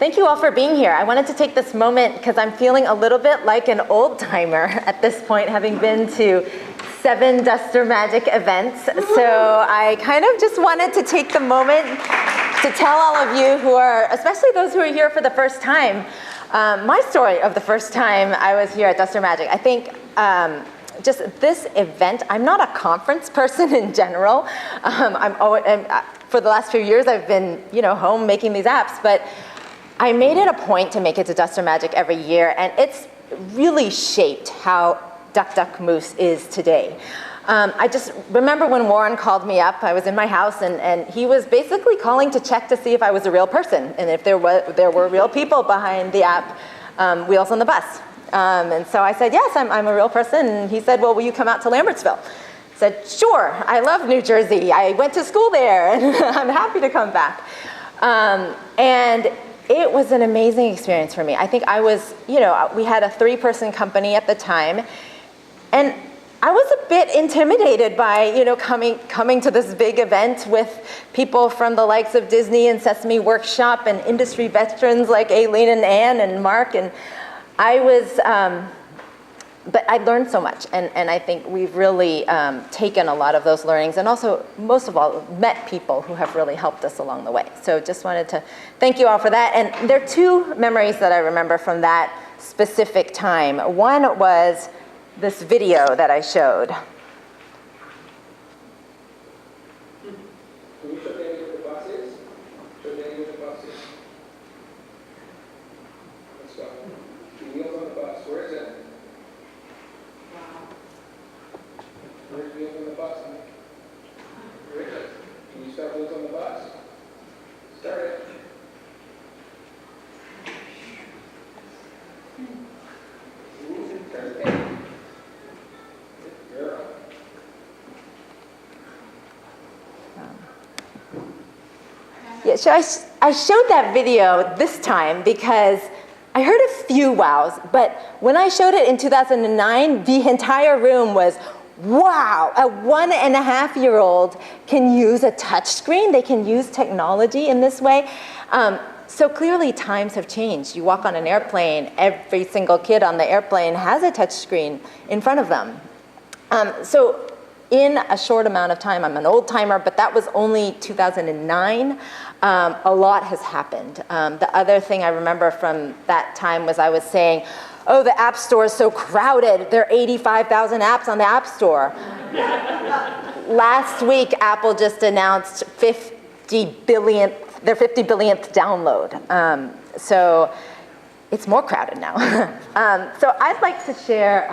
Thank you all for being here. I wanted to take this moment because I'm feeling a little bit like an old timer at this point, having been to 7 Duster Magic events. So I kind of just wanted to take the moment to tell all of you who are, especially those who are here for the first time, my story of the first time I was here at Duster Magic. I think just this event, I'm not a conference person in general. For the last few years, I've been home making these apps, but I made it a point to make it to Duster Magic every year, and it's really shaped how Duck Duck Moose is today. I just remember when Warren called me up, I was in my house, and he was basically calling to check to see if I was a real person, and if there were real people behind the app, Wheels on the Bus. And so I said, yes, I'm a real person, and he said, well, will you come out to Lambertsville? I said, sure, I love New Jersey. I went to school there, and I'm happy to come back. And it was an amazing experience for me. I think I was, we had a 3-person company at the time, and I was a bit intimidated by, coming to this big event with people from the likes of Disney and Sesame Workshop and industry veterans like Aileen and Ann and Mark, and I was, but I learned so much, and I think we've really taken a lot of those learnings, and also, most of all, met people who have really helped us along the way. So just wanted to thank you all for that. And there are 2 memories that I remember from that specific time. One was this video that I showed. Can you show Danny what the bus is? Show Danny what the bus is. Let's go. The wheels on the bus. Where is it? Where's Wheels on the Bus? Where is it? Can you start Wheels on the Bus? Start it. Ooh, turn the page. Good girl. Yeah, so I showed that video this time because I heard a few wows, but when I showed it in 2009, the entire room was, wow, a 1.5-year-old can use a touch screen. They can use technology in this way. So clearly times have changed. You walk on an airplane, every single kid on the airplane has a touch screen in front of them. So in a short amount of time, I'm an old timer, but that was only 2009. A lot has happened. The other thing I remember from that time was I was saying, oh, the App Store is so crowded. There are 85,000 apps on the App Store. Last week, Apple just announced their 50 billionth download. So it's more crowded now. So I'd like to share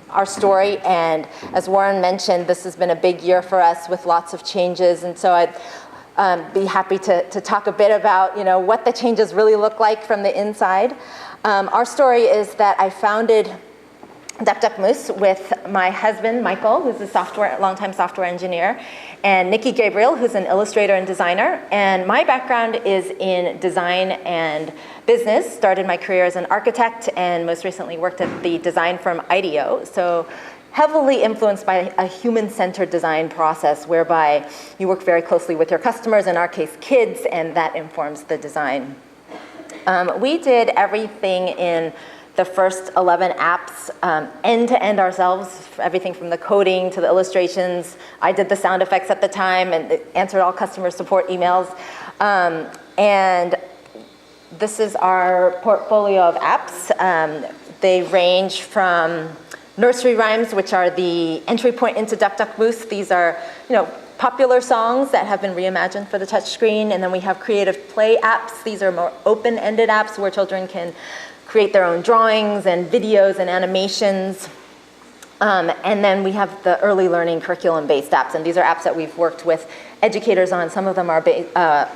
our story, and as Warren mentioned, this has been a big year for us with lots of changes, and so I'd be happy to talk a bit about what the changes really look like from the inside. Our story is that I founded Duck Duck Moose with my husband, Michael, who's a longtime software engineer, and Nikki Gabriel, who's an illustrator and designer. And my background is in design and business. Started my career as an architect and most recently worked at the design firm IDEO. So heavily influenced by a human-centered design process whereby you work very closely with your customers, in our case, kids, and that informs the design. We did everything in the first 11 apps end-to-end ourselves, everything from the coding to the illustrations. I did the sound effects at the time and answered all customer support emails. And this is our portfolio of apps. They range from nursery rhymes, which are the entry point into Duck Duck Moose. These are, popular songs that have been reimagined for the touchscreen. And then we have creative play apps. These are more open-ended apps where children can create their own drawings and videos and animations. And then we have the early learning curriculum-based apps. And these are apps that we've worked with educators on. Some of them are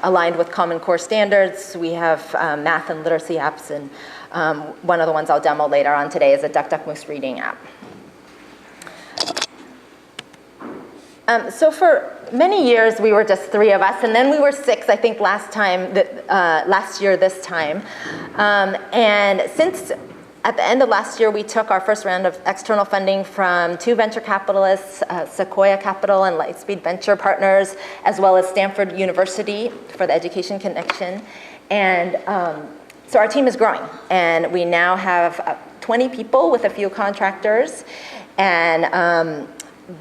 aligned with Common Core standards. We have math and literacy apps. And one of the ones I'll demo later on today is a Duck Duck Moose reading app. So for many years, we were just 3 of us, and then we were 6, I think, last year this time. And since at the end of last year, we took our first round of external funding from 2 venture capitalists, Sequoia Capital and Lightspeed Venture Partners, as well as Stanford University for the Education Connection. And so our team is growing, and we now have 20 people with a few contractors, and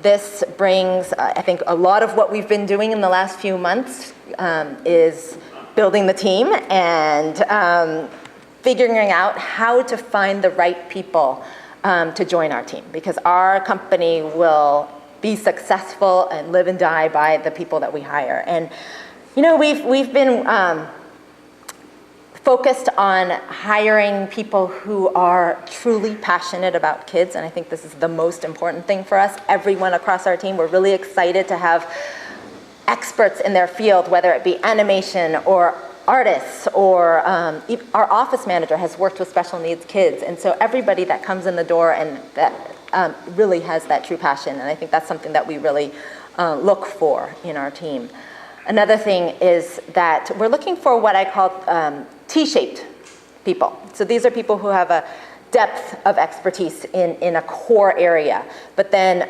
this brings, I think, a lot of what we've been doing in the last few months is building the team and figuring out how to find the right people to join our team, because our company will be successful and live and die by the people that we hire. And you know, we've been focused on hiring people who are truly passionate about kids, and I think this is the most important thing for us. Everyone across our team, we're really excited to have experts in their field, whether it be animation or artists, or our office manager has worked with special needs kids, and so everybody that comes in the door and that really has that true passion, and I think that's something that we really look for in our team. Another thing is that we're looking for what I call T-shaped people. So these are people who have a depth of expertise in a core area, but then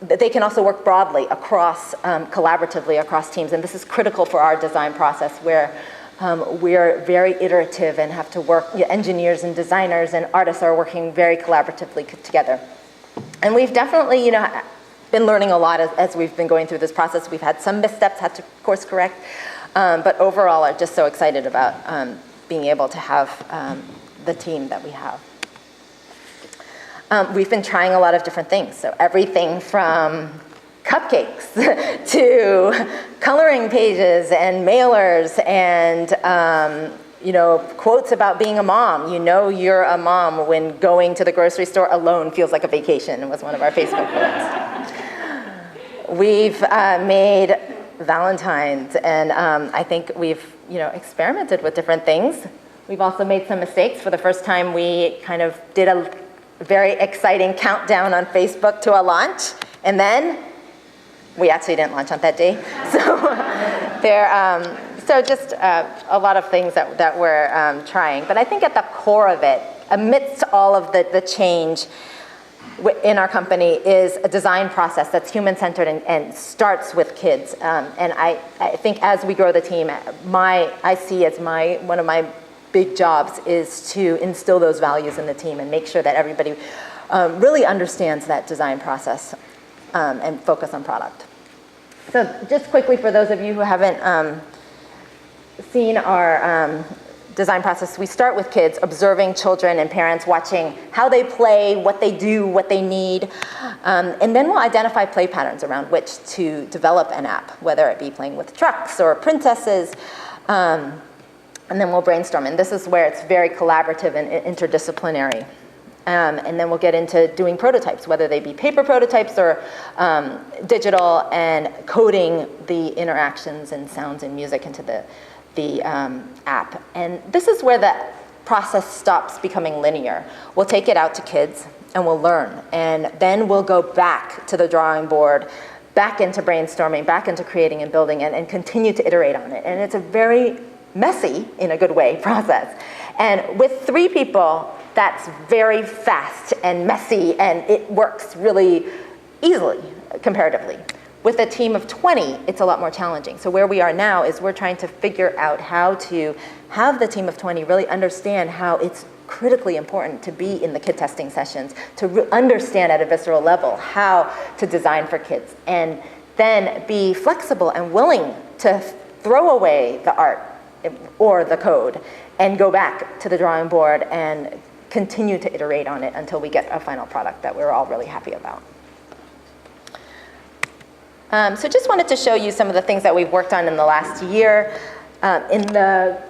they can also work broadly across, collaboratively across teams, and this is critical for our design process, where we're very iterative and have to work, engineers and designers and artists are working very collaboratively together. And we've definitely, been learning a lot as we've been going through this process. We've had some missteps, had to course correct, but overall are just so excited about being able to have the team that we have. We've been trying a lot of different things, so everything from cupcakes to coloring pages and mailers and quotes about being a mom. You know you're a mom when going to the grocery store alone feels like a vacation, was one of our Facebook quotes. We've made Valentines, and I think we've experimented with different things. We've also made some mistakes. For the first time, we kind of did a very exciting countdown on Facebook to a launch, and then we actually didn't launch on that day. So just a lot of things that we're trying. But I think at the core of it, amidst all of the change in our company, is a design process that's human-centered and starts with kids. And I think as we grow the team, I see as one of my big jobs is to instill those values in the team and make sure that everybody really understands that design process and focus on product. So just quickly, for those of you who haven't seen our design process, we start with kids, observing children and parents, watching how they play, what they do, what they need, and then we'll identify play patterns around which to develop an app, whether it be playing with trucks or princesses, and then we'll brainstorm, and this is where it's very collaborative and interdisciplinary. And then we'll get into doing prototypes, whether they be paper prototypes or digital, and coding the interactions and sounds and music into the app. And this is where the process stops becoming linear. We'll take it out to kids and we'll learn. And then we'll go back to the drawing board, back into brainstorming, back into creating and building, and continue to iterate on it. And it's a very messy, in a good way, process. And with 3 people, that's very fast and messy, and it works really easily, comparatively. With a team of 20, it's a lot more challenging. So where we are now is we're trying to figure out how to have the team of 20 really understand how it's critically important to be in the kid testing sessions, to understand at a visceral level how to design for kids, and then be flexible and willing to throw away the art or the code and go back to the drawing board and continue to iterate on it until we get a final product that we're all really happy about. So just wanted to show you some of the things that we've worked on in the last year. In the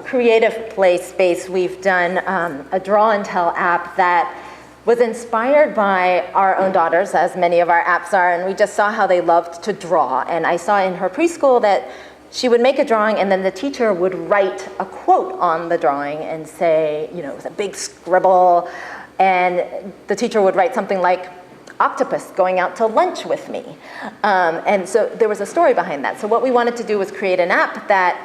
creative play space, we've done a draw and tell app that was inspired by our own daughters, as many of our apps are, and we just saw how they loved to draw. And I saw in her preschool that she would make a drawing, and then the teacher would write a quote on the drawing and say, with a big scribble, and the teacher would write something like, "Octopus going out to lunch with me." And so there was a story behind that. So what we wanted to do was create an app that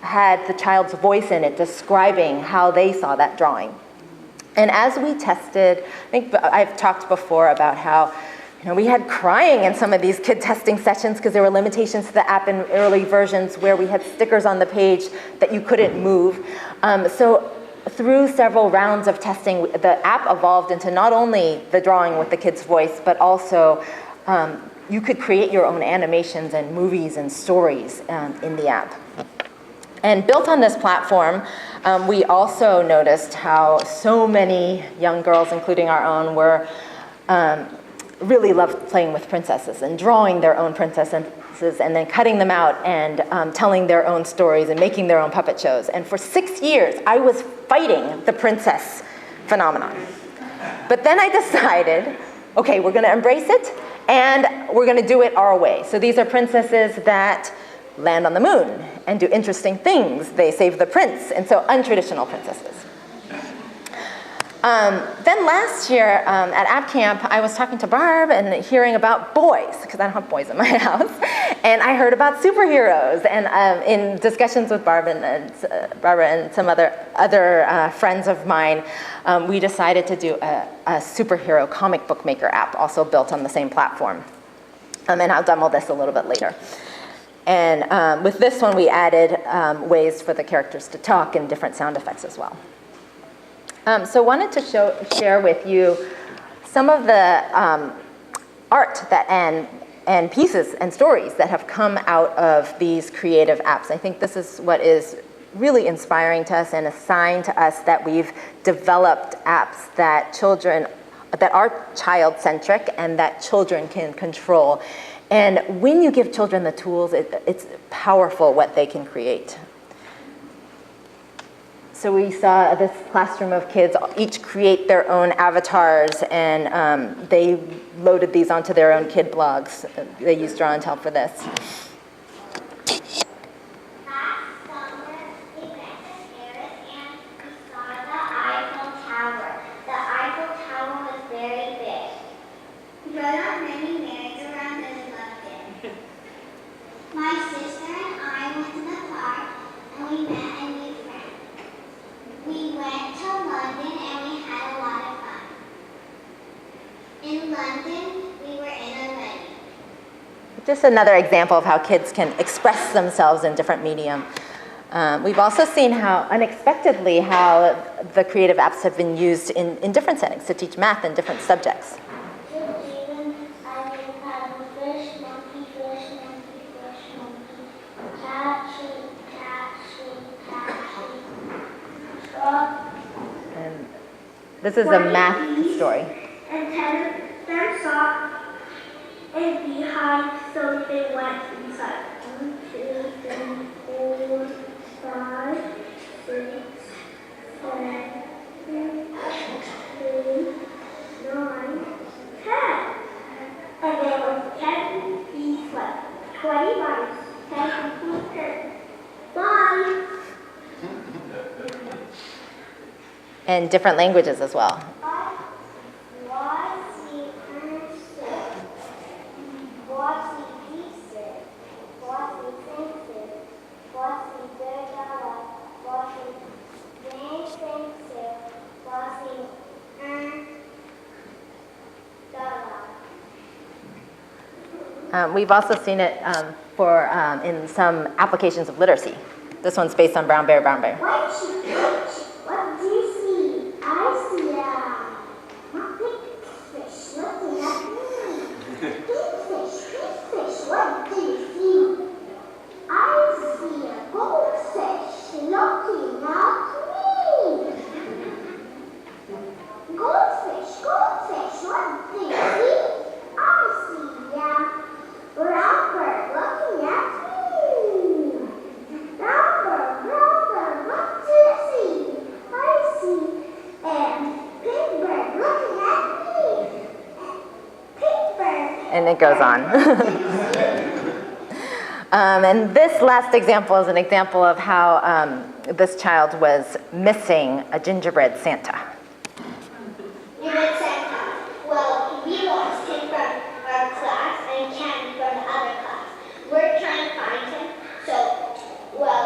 had the child's voice in it describing how they saw that drawing. And as we tested, I think I've talked before about how we had crying in some of these kid testing sessions because there were limitations to the app in early versions where we had stickers on the page that you couldn't move. So through several rounds of testing, the app evolved into not only the drawing with the kid's voice, but also you could create your own animations and movies and stories in the app. And built on this platform, we also noticed how so many young girls, including our own, were really loved playing with princesses and drawing their own princesses and then cutting them out and telling their own stories and making their own puppet shows. And for 6 years, I was fighting the princess phenomenon. But then I decided, okay, we're gonna embrace it and we're gonna do it our way. So these are princesses that land on the moon and do interesting things. They save the prince, and so untraditional princesses. Then last year at AppCamp, I was talking to Barb and hearing about boys, because I don't have boys in my house, and I heard about superheroes. And in discussions with Barb and Barbara and some other friends of mine, we decided to do a superhero comic book maker app, also built on the same platform. And I'll demo this a little bit later. And with this one, we added ways for the characters to talk and different sound effects as well. So I wanted to share with you some of the art that and pieces and stories that have come out of these creative apps. I think this is what is really inspiring to us and a sign to us that we've developed apps that are child-centric and that children can control. And when you give children the tools, it's powerful what they can create. So we saw this classroom of kids each create their own avatars, and they loaded these onto their own kid blogs. They used Draw and Tell for this. Just another example of how kids can express themselves in different medium. We've also seen how, unexpectedly, how the creative apps have been used in different settings to teach math in different subjects. And this is a math story. And 10 of them saw a beehive, so they went inside. 1, 2, 3, 4, 5, 6, 7, 8, 9, 10. And there was 10 bees left. 20 mice. 10 completed. Bye. And different languages as well. We've also seen it in some applications of literacy. This one's based on Brown Bear, Brown Bear. What do you see? I see a big fish looking at me. Big fish, what do you see? I see a goldfish looking at me. Goldfish, what do you see? I see a brown bird looking at me. Brown bird, what do you see? I see a pink bird looking at me. Pink bird. And it goes on. And this last example is an example of how this child was missing a gingerbread Santa. Gingerbread Santa. Well, we lost him from our class and Candy from the other class. We're trying to find him. So, well,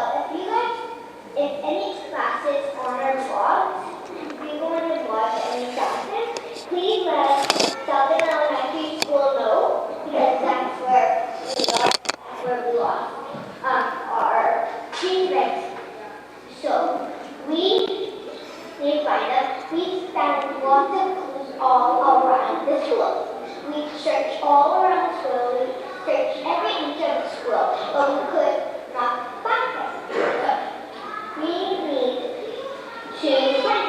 if any classes on our blog, if you go on your blog and you found him, please let Southern Elementary School search all around the school. We searched every inch of the school, but we could not find it. So we need to find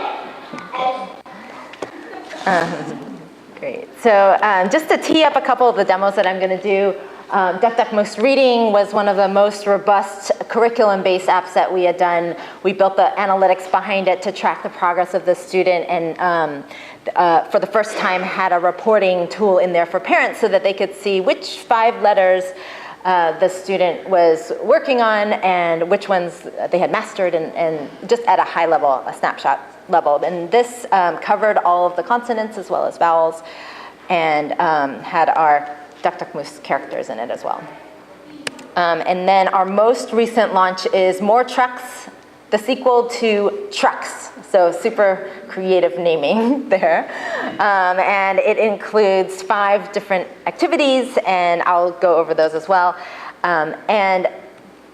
it. Great. So just to tee up a couple of the demos that I'm going to do, Duck Most Reading was one of the most robust curriculum-based apps that we had done. We built the analytics behind it to track the progress of the student, and for the first time had a reporting tool in there for parents so that they could see which 5 letters the student was working on and which ones they had mastered, and just at a high level, a snapshot level. And this covered all of the consonants as well as vowels, and had our Duck Moose characters in it as well. And then our most recent launch is More Trucks, the sequel to Trucks. So super creative naming there. And it includes 5 different activities, and I'll go over those as well. And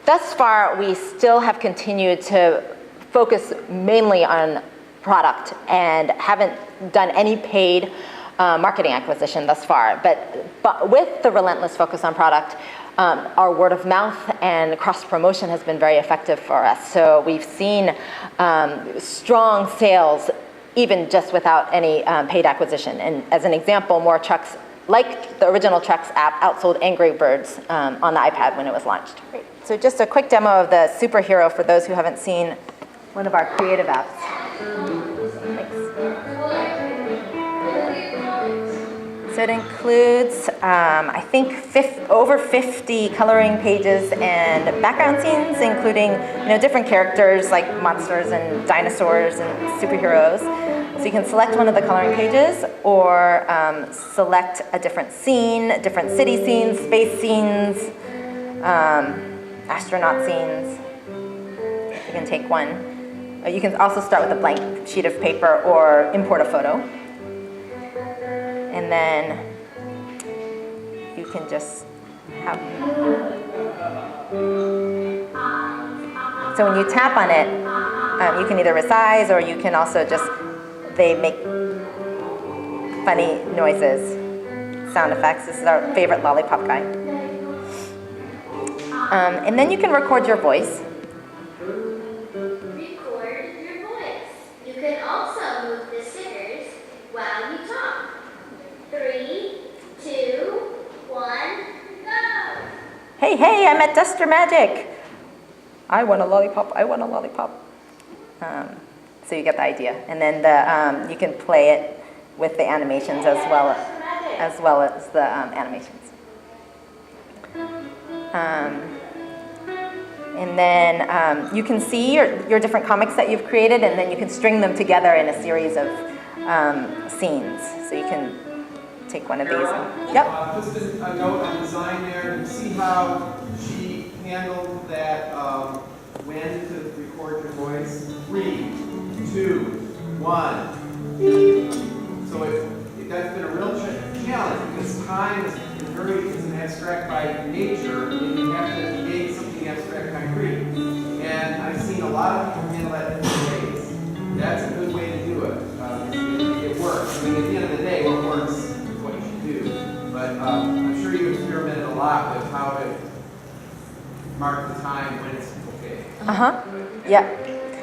thus far, we still have continued to focus mainly on product and haven't done any paid marketing acquisition thus far. But with the relentless focus on product, our word of mouth and cross-promotion has been very effective for us. So we've seen strong sales even just without any paid acquisition. And as an example, More Trucks, like the original Trucks app, outsold Angry Birds on the iPad when it was launched. Great. So just a quick demo of the superhero for those who haven't seen one of our creative apps. Thanks. So it includes, I think, over 50 coloring pages and background scenes, including different characters like monsters and dinosaurs and superheroes. So you can select one of the coloring pages, or select a different scene, different city scenes, space scenes, astronaut scenes. You can take one. You can also start with a blank sheet of paper or import a photo. And then you can just have, so when you tap on it, you can either resize, or you can also just, they make funny noises, sound effects. This is our favorite lollipop guy. And then you can record your voice. Record your voice. You can also move the stickers while you talk. 3, 2, 1, go! Hey, I'm at Duster Magic. I want a lollipop, I want a lollipop. So you get the idea. And then you can play it with the animations as well as the animations. And then you can see your different comics that you've created, and then you can string them together in a series of scenes. So you can take one of these. Yep. Just a note on design there. You see how she handled that when to record your voice? 3, 2, 1. So that's been a real challenge, because time is an abstract by nature, and you have to make something abstract concrete. And I've seen a lot of people handle that different ways. That's a good way to do it. It works. I mean, at the end of the day, what works is what you should do. But I'm sure you experimented a lot with how to mark the time when it's okay.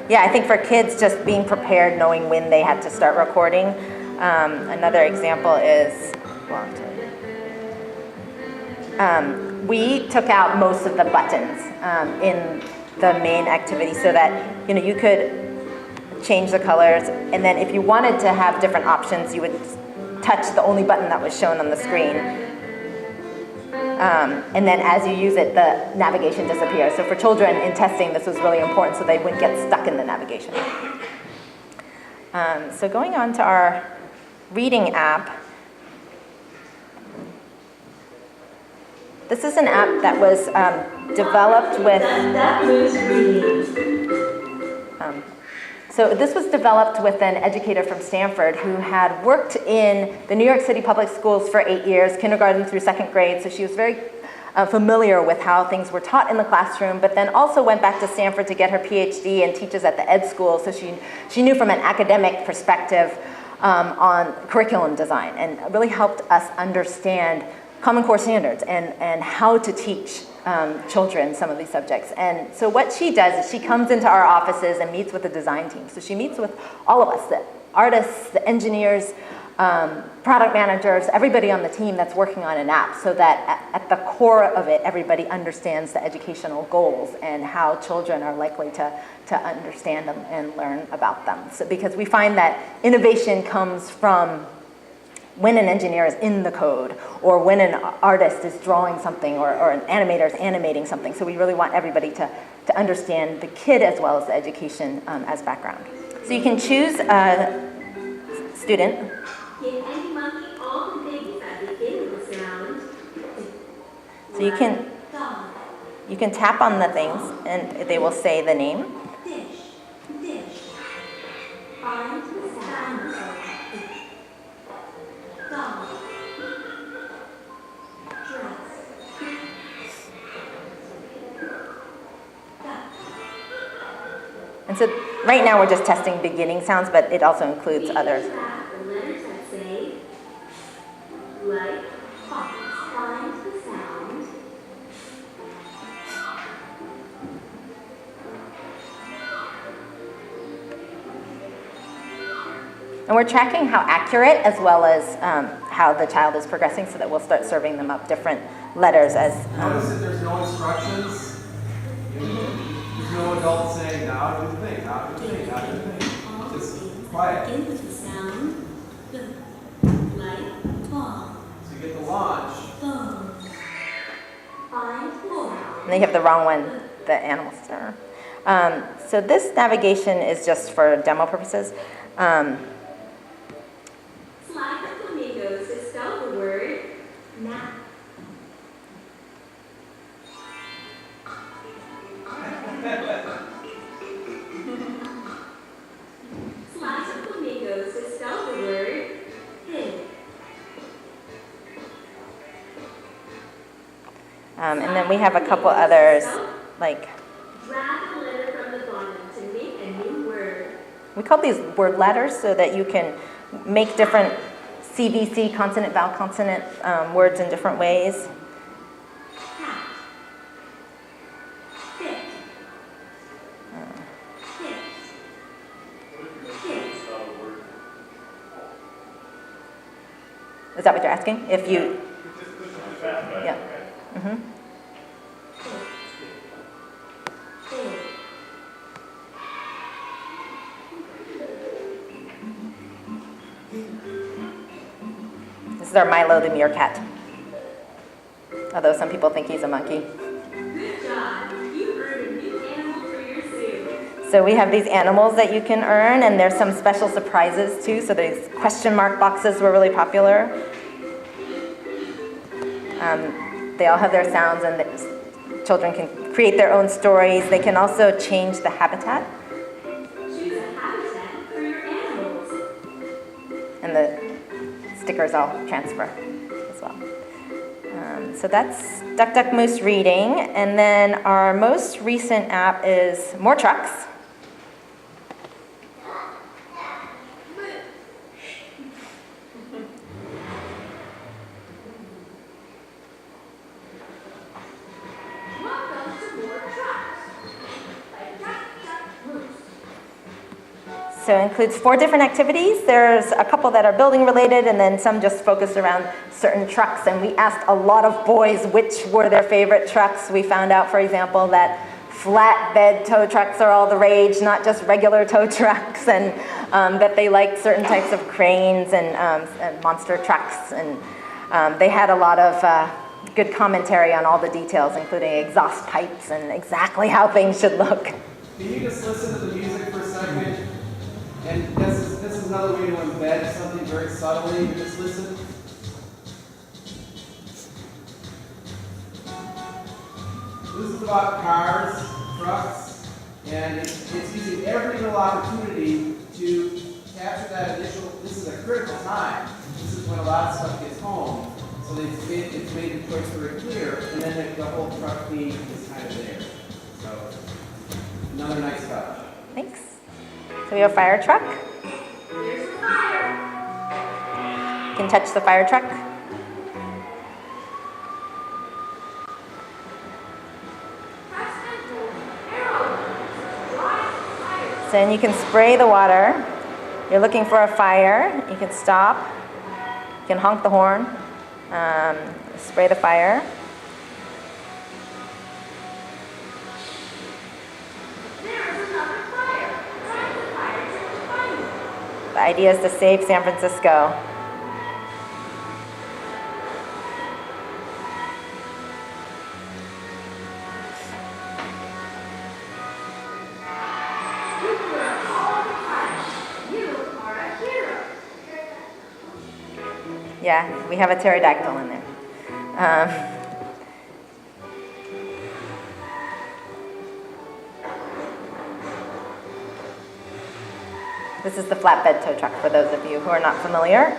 Yeah, I think for kids, just being prepared, knowing when they had to start recording. Another example is, we took out most of the buttons in the main activity so that you could change the colors, and then if you wanted to have different options, you would touch the only button that was shown on the screen. And then as you use it, the navigation disappears. So for children in testing, this was really important so they wouldn't get stuck in the navigation. So going on to our reading app. This is an app that was developed with... So this was developed with an educator from Stanford who had worked in the New York City public schools for 8 years, kindergarten through 2nd grade, so she was very familiar with how things were taught in the classroom, but then also went back to Stanford to get her PhD and teaches at the ed school, so she knew from an academic perspective on curriculum design and really helped us understand Common Core standards and how to teach children some of these subjects. And so what she does is she comes into our offices and meets with the design team. So she meets with all of us, the artists, the engineers, product managers, everybody on the team that's working on an app, so that at the core of it, everybody understands the educational goals and how children are likely to understand them and learn about them. So because we find that innovation comes from when an engineer is in the code, or when an artist is drawing something, or an animator is animating something. So we really want everybody to understand the kid as well as the education as background. So you can choose a student. Give any monkey all the things that begin with the sound. So you can tap on the things and they will say the name. Dish, dish. Find the sound. Dog. Dress. Duck. And so right now we're just testing beginning sounds, but it also includes others. The letters that say, like, fox. Find the sound. And we're tracking how accurate as well as how the child is progressing, so that we'll start serving them up different letters as... Notice that there's no instructions. There's no adult saying, now do the thing, now do the thing, now do the thing. Just quiet. Begin with the sound. Like, ball. So you get the launch. Bone. Find floor. And they have the wrong one, the animal star. So this navigation is just for demo purposes. Slide the flamingos to spell the word nap. Slide the flamingos to spell the word hid. And then we have a couple others, like, Drag the letter from the bottom to make a new word. we call these word ladders, so that you can make different CVC, consonant, vowel, consonant words in different ways. Cat. Fit. Hit. Hit. Is that what you're asking? If you... Yeah. Mm-hmm. Hit. This is our Milo the meerkat. Although some people think he's a monkey. Good job. You earned a new animal for your zoo. So we have these animals that you can earn, and there's some special surprises too. So these question mark boxes were really popular. They all have their sounds, and the children can create their own stories. They can also change the habitat. Choose a habitat for your animals. And the stickers all transfer as well. So that's Duck Duck Moose Reading. And then our most recent app is More Trucks. Welcome to More Trucks by Duck Duck Moose. So it includes 4 different activities. There's a couple that are building related, and then some just focused around certain trucks. And we asked a lot of boys which were their favorite trucks. We found out, for example, that flatbed tow trucks are all the rage, not just regular tow trucks, and that they liked certain types of cranes and monster trucks. And they had a lot of good commentary on all the details, including exhaust pipes and exactly how things should look. Can you just listen to the music for a second? And this is another way to embed something very subtly. You just listen. This is about cars, trucks, and it's using every little opportunity to capture that initial. This is a critical time. This is when a lot of stuff gets home. So it's made the choice very clear, and then the whole truck theme is kind of there. So another nice touch. Thanks. So we have a fire truck. Here's the fire. can touch the fire truck. So then you can spray the water. You're looking for a fire, you can stop. You can honk the horn, spray the fire. The idea is to save San Francisco. Yeah, we have a pterodactyl in there. This is the flatbed tow truck for those of you who are not familiar.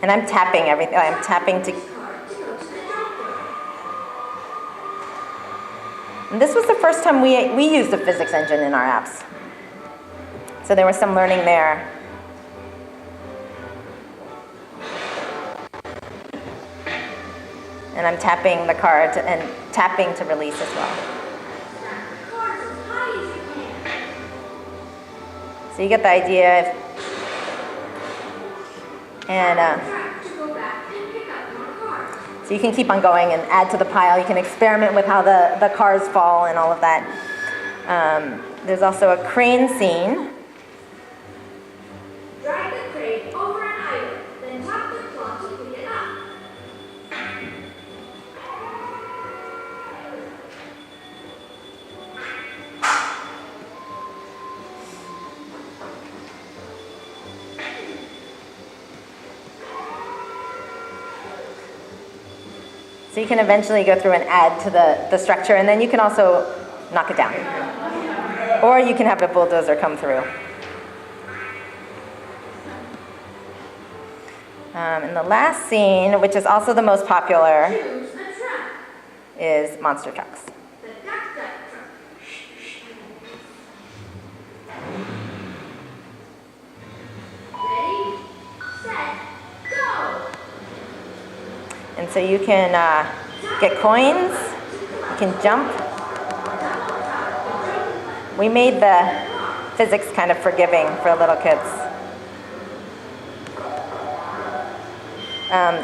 And I'm tapping everything. I'm tapping to... And this was the first time we used a physics engine in our apps. So there was some learning there. And I'm tapping the car and tapping to release as well. So you get the idea. So you can keep on going and add to the pile. You can experiment with how the cars fall and all of that. There's also a crane scene. Drag the crane over an item, then tap the claw to pick it up. So you can eventually go through and add to the structure, and then you can also knock it down. Or you can have a bulldozer come through. And the last scene, which is also the most popular, is monster trucks. The duck truck. Ready, set, go! And so you can get coins, you can jump. We made the physics kind of forgiving for little kids.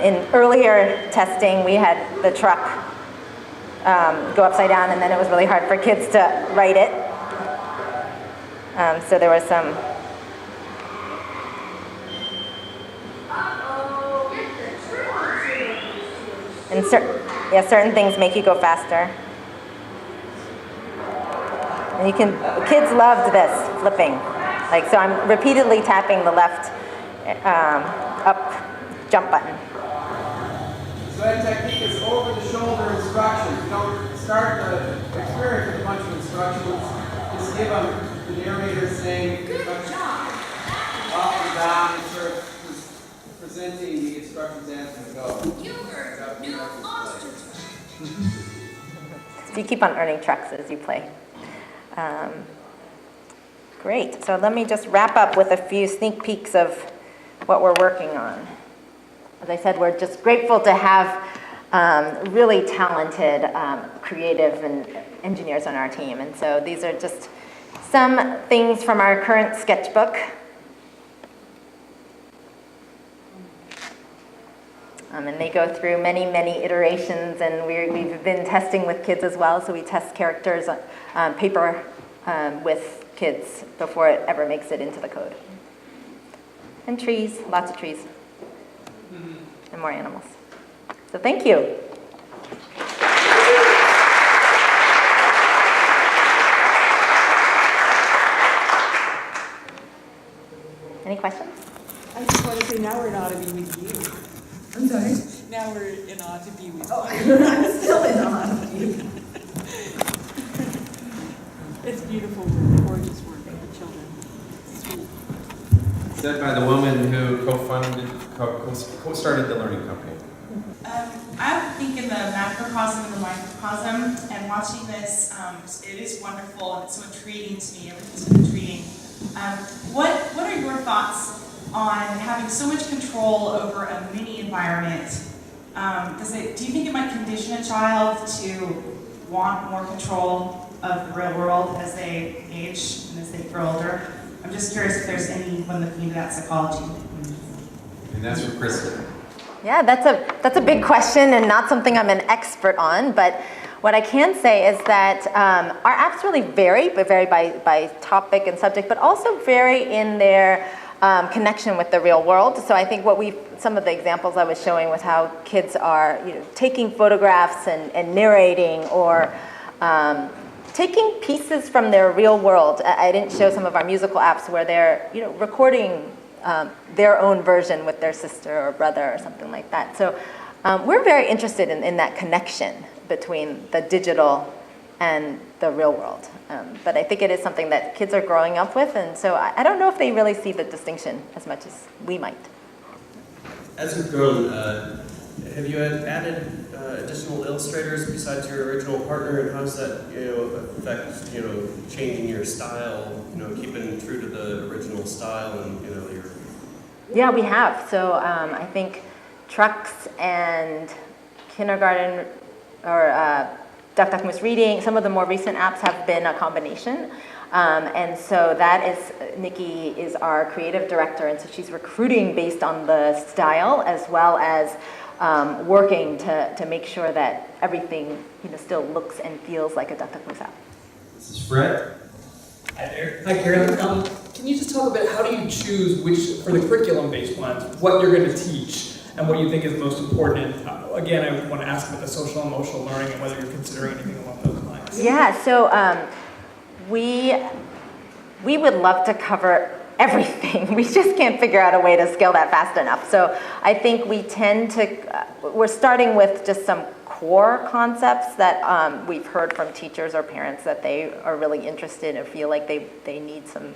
In earlier testing, we had the truck go upside down, and then it was really hard for kids to write it. So there was some... And certain things make you go faster. And you can, kids loved this, flipping. Like, so I'm repeatedly tapping the left up jump button. So that technique is over-the-shoulder instructions. You don't start the experience with a bunch of instructions. Just give them the narrator saying, Good job. up and down, and sort of presenting the instructions as we go. You earned new monster truck. So you keep on earning trucks as you play. Great. So let me just wrap up with a few sneak peeks of what we're working on. As I said, we're just grateful to have really talented, creative and engineers on our team. And so these are just some things from our current sketchbook. And they go through many, many iterations, and we've been testing with kids as well. So we test characters on paper with kids before it ever makes it into the code. And trees, lots of trees. And more animals. So thank you. Any questions? I just want to say now we're in awe to be with you. I'm sorry? Now we're in awe to be with Oh, you. I'm still in awe of you. It's beautiful work, gorgeous work for children. Sweet. Said by the woman who co-started the learning company. I think in the macrocosm and the microcosm, and watching this, it is wonderful and it's so intriguing to me. Everything's been intriguing. What are your thoughts on having so much control over a mini environment? Do you think it might condition a child to want more control of the real world as they age and as they grow older? I'm just curious if there's anyone looking into that psychology. And that's for Kristen. Yeah, that's a big question and not something I'm an expert on, but what I can say is that our apps really vary, but vary by topic and subject, but also vary in their connection with the real world. So I think some of the examples I was showing with how kids are, taking photographs and narrating, or taking pieces from their real world. I didn't show some of our musical apps where they're, recording their own version with their sister or brother or something like that. So we're very interested in that connection between the digital and the real world. But I think it is something that kids are growing up with, and so I don't know if they really see the distinction as much as we might. As you've grown, have you added additional illustrators besides your original partner, and how does that affect changing your style, keeping true to the original style and your... Yeah, we have. So I think trucks and kindergarten or Duck Duck Moose Reading, some of the more recent apps have been a combination. And so that is, Nikki is our creative director, and so she's recruiting based on the style as well as working to make sure that everything still looks and feels like a Duck Duck Moose app. This is Fred. Hi there. Hi, Karen. Can you just talk about how do you choose which, for the curriculum-based ones, what you're going to teach and what you think is most important? Again, I want to ask about the social and emotional learning and whether you're considering anything along those lines. Yeah, so we would love to cover everything. We just can't figure out a way to scale that fast enough. So I think we tend to, we're starting with just some core concepts that we've heard from teachers or parents that they are really interested and feel like they need some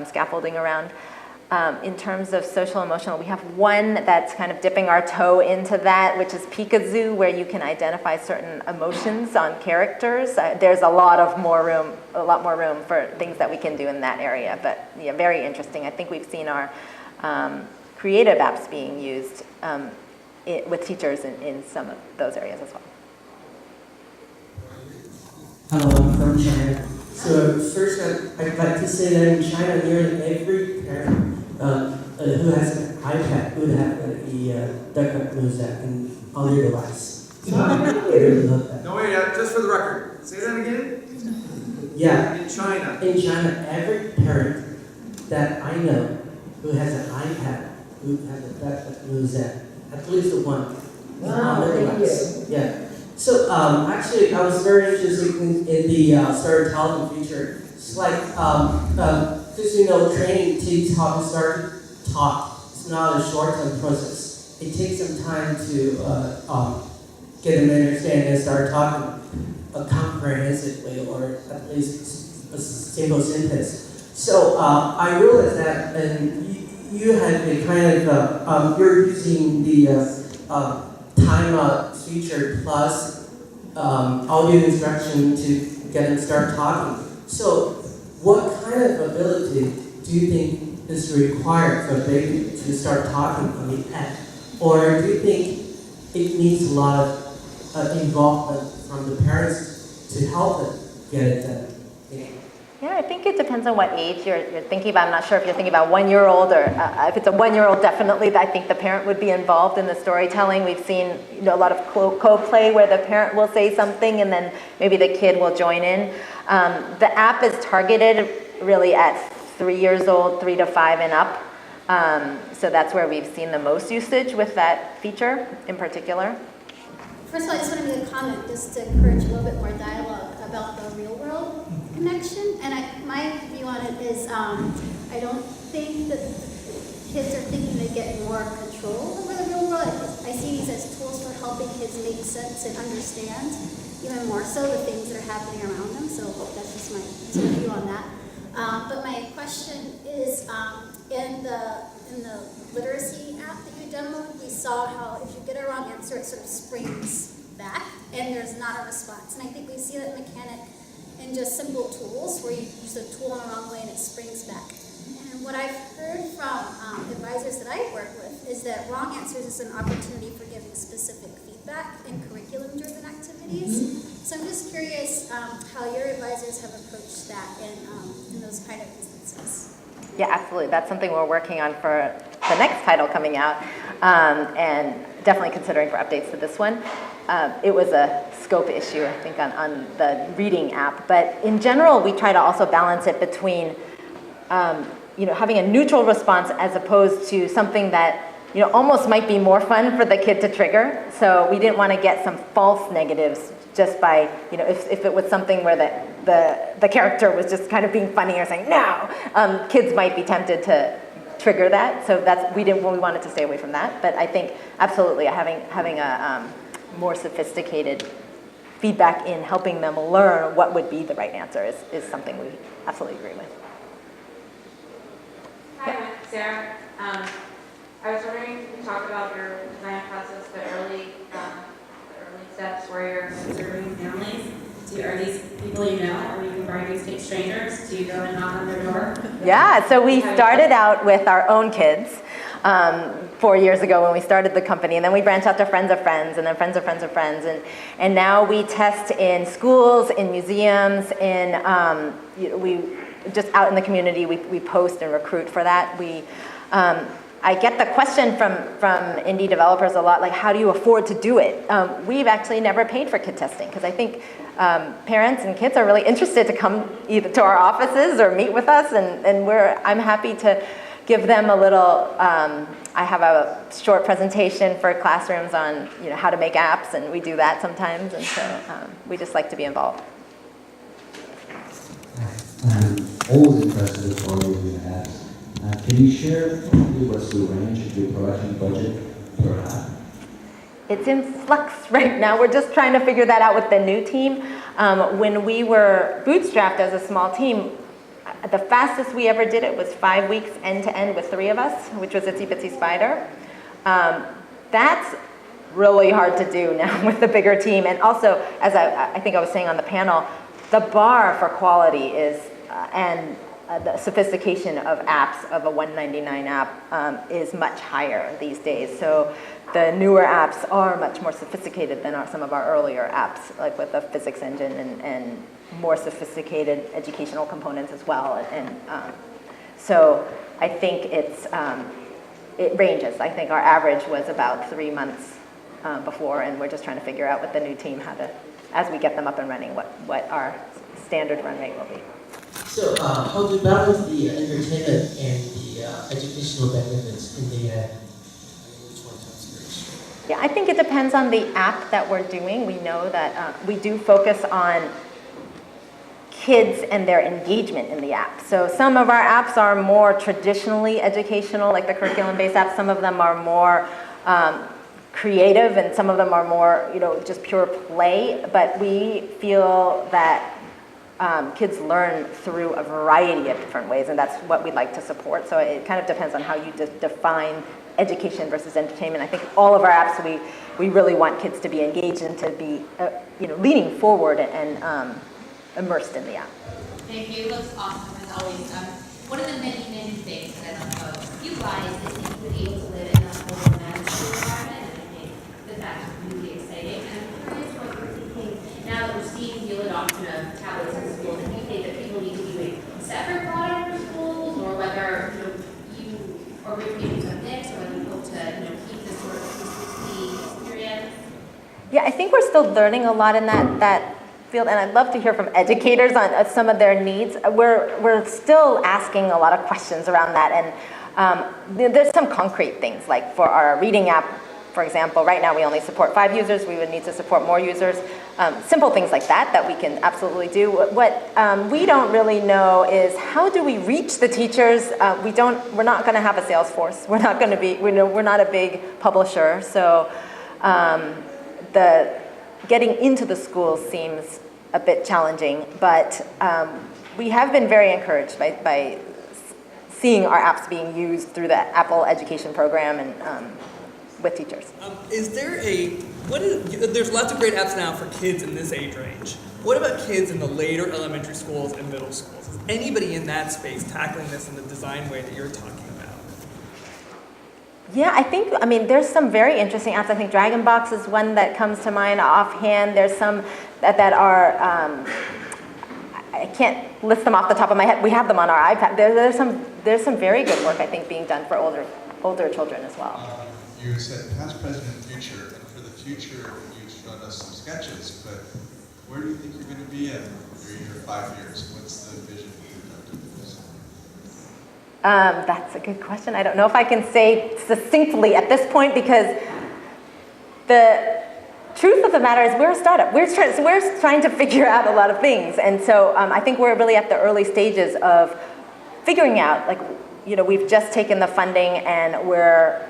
scaffolding around. In terms of social emotional, we have one that's kind of dipping our toe into that, which is Peekazoo, where you can identify certain emotions on characters. There's a lot more room for things that we can do in that area, but yeah, very interesting. I think we've seen our creative apps being used with teachers in some of those areas as well. Hello, I'm from China. So first, I'd like to say that in China, nearly every parent who has an iPad would have the Duck Duck Moose app on their device. So I really love that. No, wait, just for the record. Say that again? Yeah. In China. In China, every parent that I know who has an iPad would have the Duck Duck Moose app. At least one. Wow, on their thank device. Yeah. So actually, I was very interested in the storytelling feature. It's like, training teaches how to start to talk. It's not a short-term process. It takes some time to get them to understand and start talking comprehensively, or at least a simple sentence. So I realized that, and you have a kind of, you're using the time feature plus audio instruction to get them start talking. So what kind of ability do you think is required for a baby to start talking on the app? Or do you think it needs a lot of involvement from the parents to help them get it done? Yeah, I think it depends on what age you're thinking about. I'm not sure if you're thinking about 1-year-old or if it's a 1-year-old, definitely I think the parent would be involved in the storytelling. We've seen a lot of co-play where the parent will say something and then maybe the kid will join in. The app is targeted really at 3 years old, 3 to 5 and up. So that's where we've seen the most usage with that feature in particular. First of all, I just want to make a comment just to encourage a little bit more dialogue about the real world connection. And my view on it is I don't think that kids are thinking they get more control over the real world. I see these as tools for helping kids make sense and understand even more so the things that are happening around them. So that's just my view on that. But my question is, in the literacy app that you demoed, we saw how if you get a wrong answer, it sort of springs back, and there's not a response. And I think we see that mechanic in just simple tools, where you use a tool in the wrong way and it springs back. And what I've heard from advisors that I work with is that wrong answers is an opportunity for giving specific feedback in curriculum-driven activities. So I'm just curious how your advisors have approached that in those kind of instances. Yeah, absolutely. That's something we're working on for the next title coming out, and definitely considering for updates to this one. It was a scope issue, I think, on the reading app. But in general, we try to also balance it between having a neutral response as opposed to something that almost might be more fun for the kid to trigger. So we didn't want to get some false negatives just by, if it was something where the character was just kind of being funny or saying no, kids might be tempted to trigger that. So we wanted to stay away from that. But I think absolutely having a more sophisticated feedback in helping them learn what would be the right answer is something we absolutely agree with. Hi, Sarah. I was wondering if you could talk about your design process, the early steps where you're observing families. Are these people you know, or you can bring these strangers? Do you go and knock on their door? Yeah, so we started out with our own kids 4 years ago when we started the company, and then we branched out to friends of friends, and then friends of friends of friends, and now we test in schools, in museums, we just out in the community. We post and recruit for that. I get the question from indie developers a lot, like, how do you afford to do it? We've actually never paid for kid testing, because I think parents and kids are really interested to come either to our offices or meet with us, and I'm happy to give them a little, I have a short presentation for classrooms on how to make apps, and we do that sometimes, and so we just like to be involved. Always impressed with the quality of your apps. Can you share what's the range of your production budget per app? It's in flux right now. We're just trying to figure that out with the new team. When we were bootstrapped as a small team, the fastest we ever did it was 5 weeks end to end with 3 of us, which was Itsy Bitsy Spider. That's really hard to do now with the bigger team. And also, as I think I was saying on the panel, the bar for quality is, the sophistication of apps of a $199 app is much higher these days. So the newer apps are much more sophisticated than some of our earlier apps, like with the physics engine and more sophisticated educational components as well. And so I think it ranges. I think our average was about 3 months before, and we're just trying to figure out with the new team how to, as we get them up and running, what our standard run rate will be. So how do you balance the entertainment and the educational benefits in the end? Yeah, I think it depends on the app that we're doing. We know that we do focus on kids and their engagement in the app. So some of our apps are more traditionally educational, like the curriculum-based apps. Some of them are more creative, and some of them are more, just pure play. But we feel that kids learn through a variety of different ways, and that's what we'd like to support. So it kind of depends on how you define education versus entertainment. I think all of our apps, we really want kids to be engaged and to be, leaning forward and immersed in the app. Thank you. It looks awesome as always. One of the many, many things that I love about you guys is that you've been able to live in a whole magical environment, and I think that that's really exciting. And I'm curious what you're thinking now that we're seeing the adoption of tablets in schools. Do you think that people need to be doing separate product for schools, or whether you are maybe a mix, or whether you hope to keep this sort of 360 experience? Yeah, I think we're still learning a lot in that field, and I'd love to hear from educators on some of their needs. We're still asking a lot of questions around that, and there's some concrete things, like for our reading app, for example. Right now we only support 5 users. We would need to support more users. Simple things like that we can absolutely do. What we don't really know is how do we reach the teachers? We're not going to have a sales force. We're not going to be. We're not a big publisher, so getting into the schools seems a bit challenging. But we have been very encouraged by seeing our apps being used through the Apple education program, and with teachers. Is there there's lots of great apps now for kids in this age range. What about kids in the later elementary schools and middle schools? Is anybody in that space tackling this in the design way that you're talking about? Yeah, I mean, there's some very interesting apps. I think DragonBox is one that comes to mind offhand. There's some that are, I can't list them off the top of my head. We have them on our iPad. There's some very good work, I think, being done for older children as well. You said past, present, and future, and for the future, you showed us some sketches, but where do you think you're going to be in 3 or 5 years? What's the vision for this? That's a good question. I don't know if I can say succinctly at this point, because the truth of the matter is we're a startup. We're trying to figure out a lot of things. And so I think we're really at the early stages of figuring out, like, we've just taken the funding and we're,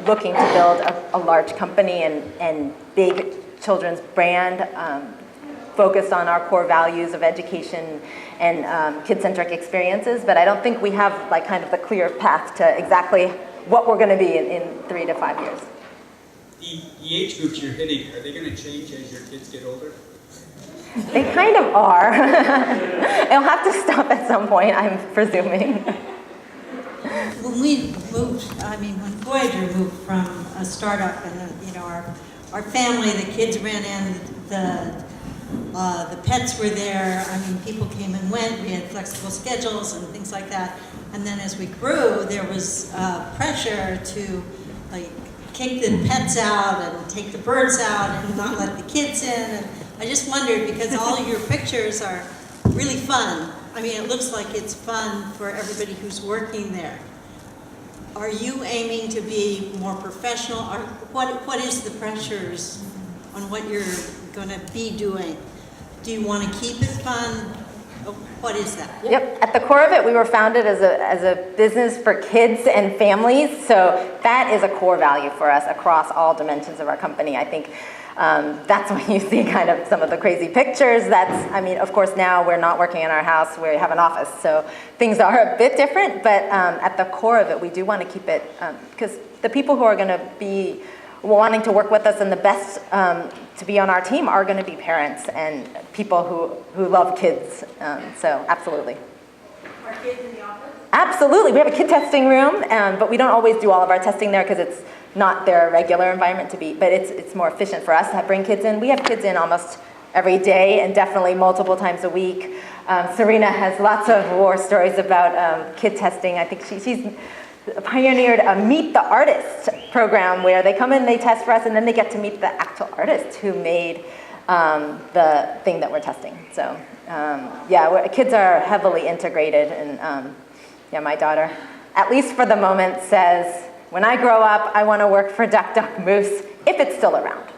looking to build a large company and big children's brand focused on our core values of education and kid-centric experiences. But I don't think we have like kind of the clear path to exactly what we're going to be in 3 to 5 years. The age groups you're hitting, are they going to change as your kids get older? They kind of are. It'll have to stop at some point, I'm presuming. When we moved, when Voyager moved from a startup and, our family, the kids ran in, the pets were there, people came and went, we had flexible schedules and things like that. And then as we grew, there was pressure to, kick the pets out and take the birds out and not let the kids in. And I just wondered, because all of your pictures are really fun. It looks like it's fun for everybody who's working there. Are you aiming to be more professional? Or what is the pressures on what you're going to be doing? Do you want to keep it fun? What is that? Yep. At the core of it, we were founded as a business for kids and families. So that is a core value for us across all dimensions of our company. I think that's when you see kind of some of the crazy pictures. Of course, now we're not working in our house. We have an office. So things are a bit different. But at the core of it, we do want to keep it, because the people who are going to be wanting to work with us and the best to be on our team are going to be parents and people who love kids. So absolutely. Are kids in the office? Absolutely. We have a kid testing room, but we don't always do all of our testing there because it's not their regular environment to be, but it's more efficient for us to bring kids in. We have kids in almost every day and definitely multiple times a week. Serena has lots of war stories about kid testing. I think she's pioneered a Meet the Artist program where they come in, they test for us, and then they get to meet the actual artist who made the thing that we're testing. So kids are heavily integrated, and my daughter, at least for the moment, says, when I grow up, I want to work for Duck Duck Moose, if it's still around.